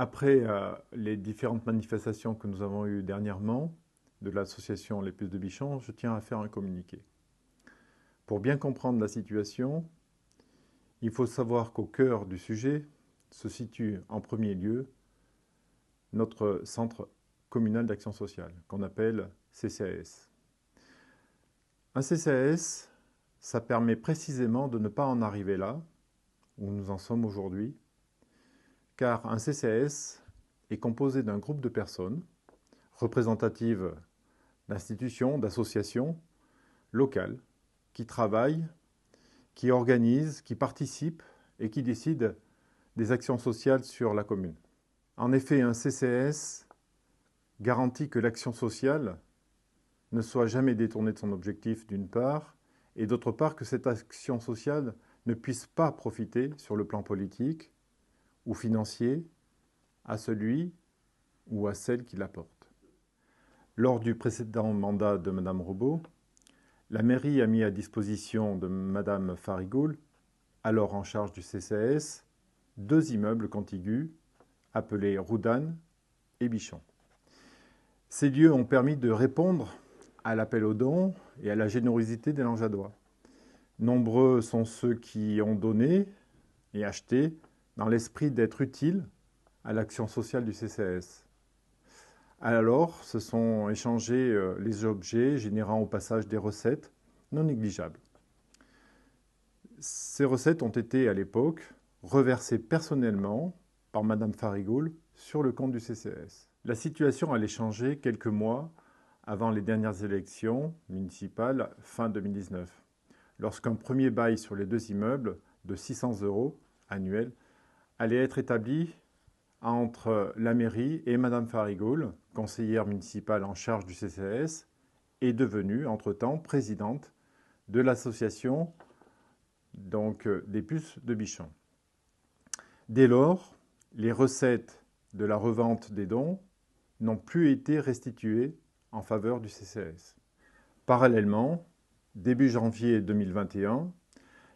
Après les différentes manifestations que nous avons eues dernièrement de l'association Les Puces de Bichon, je tiens à faire un communiqué. Pour bien comprendre la situation, il faut savoir qu'au cœur du sujet se situe en premier lieu notre centre communal d'action sociale, qu'on appelle CCAS. Un CCAS, ça permet précisément de ne pas en arriver là, où nous en sommes aujourd'hui, car un CCAS est composé d'un groupe de personnes représentatives d'institutions, d'associations locales qui travaillent, qui organisent, qui participent et qui décident des actions sociales sur la commune. En effet, un CCAS garantit que l'action sociale ne soit jamais détournée de son objectif d'une part, et d'autre part que cette action sociale ne puisse pas profiter sur le plan politique ou financier à celui ou à celle qui l'apporte. Lors du précédent mandat de Mme Robot, la mairie a mis à disposition de Mme Farigoul, alors en charge du CCAS, 2 immeubles contigus appelés Roudan et Bichon. Ces lieux ont permis de répondre à l'appel aux dons et à la générosité des Langeadois. Nombreux sont ceux qui ont donné et acheté dans l'esprit d'être utiles à l'action sociale du CCAS. Alors, se sont échangés les objets, générant au passage des recettes non négligeables. Ces recettes ont été, à l'époque, reversées personnellement par Mme Farigoul sur le compte du CCAS. La situation allait changer quelques mois avant les dernières élections municipales fin 2019, lorsqu'un premier bail sur les 2 immeubles de 600 € annuels allait être établi entre la mairie et Mme Farigoul, conseillère municipale en charge du CCAS, est devenue, entre-temps, présidente de l'association des Puces de Bichon. Dès lors, les recettes de la revente des dons n'ont plus été restituées en faveur du CCAS. Parallèlement, début janvier 2021,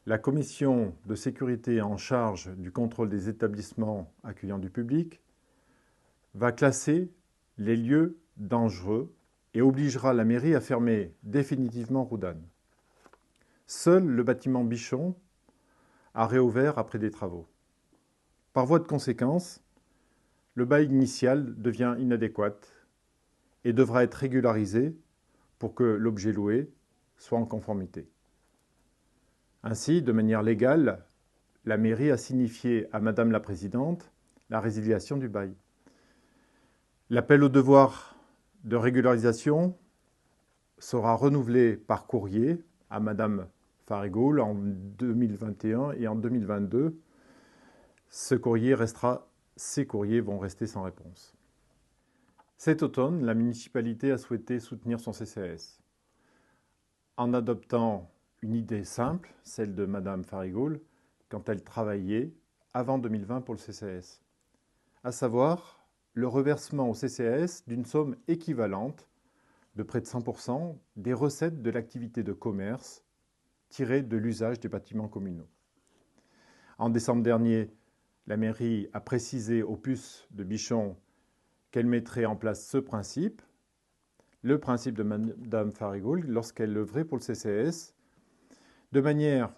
la commission de sécurité en charge du contrôle des établissements accueillant du public va classer les lieux dangereux et obligera la mairie à fermer définitivement Roudan. Seul le bâtiment Bichon a réouvert après des travaux. Par voie de conséquence, le bail initial devient inadéquat et devra être régularisé pour que l'objet loué soit en conformité. Ainsi, de manière légale, la mairie a signifié à Madame la Présidente la résiliation du bail. L'appel au devoir de régularisation sera renouvelé par courrier à Madame Farigoul en 2021 et en 2022. Ces courriers vont rester sans réponse. Cet automne, la municipalité a souhaité soutenir son CCAS en adoptant une idée simple, celle de Mme Farigoul, quand elle travaillait avant 2020 pour le CCAS, à savoir le reversement au CCAS d'une somme équivalente de près de 100% des recettes de l'activité de commerce tirées de l'usage des bâtiments communaux. En décembre dernier, la mairie a précisé aux Puces de Bichon qu'elle mettrait en place ce principe, le principe de Mme Farigoul, lorsqu'elle œuvrait pour le CCAS, de manière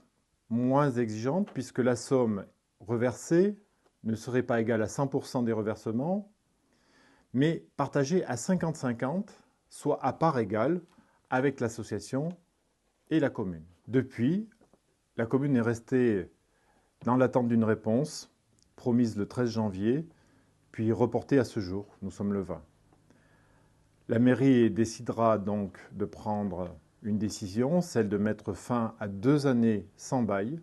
moins exigeante, puisque la somme reversée ne serait pas égale à 100% des reversements, mais partagée à 50-50, soit à part égale, avec l'association et la commune. Depuis, la commune est restée dans l'attente d'une réponse, promise le 13 janvier, puis reportée à ce jour, nous sommes le 20. La mairie décidera donc de prendre une décision, celle de mettre fin à 2 années sans bail,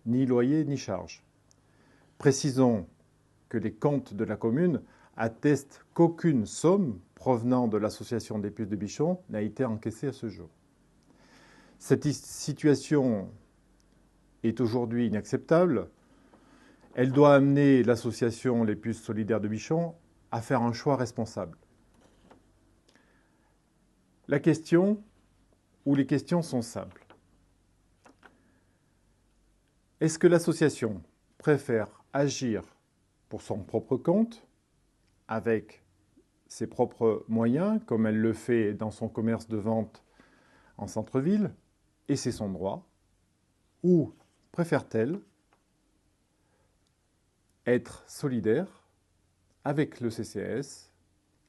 ni loyer ni charge. Précisons que les comptes de la commune attestent qu'aucune somme provenant de l'association des Puces de Bichon n'a été encaissée à ce jour. Cette situation est aujourd'hui inacceptable. Elle doit amener l'association Les Puces solidaires de Bichon à faire un choix responsable. La question ou les questions sont simples. Est-ce que l'association préfère agir pour son propre compte avec ses propres moyens, comme elle le fait dans son commerce de vente en centre-ville, et c'est son droit, ou préfère-t-elle être solidaire avec le CCAS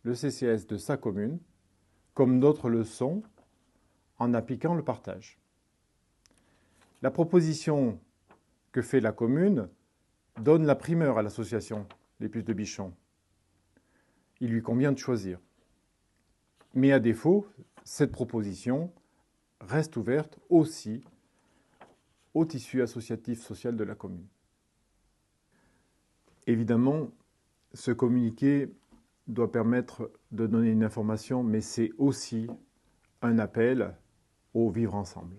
de sa commune, comme d'autres le sont, en appliquant le partage. La proposition que fait la commune donne la primeur à l'association Les Puces de Bichon. Il lui convient de choisir. Mais à défaut, cette proposition reste ouverte aussi au tissu associatif social de la commune. Évidemment, ce communiqué doit permettre de donner une information, mais c'est aussi un appel au vivre ensemble.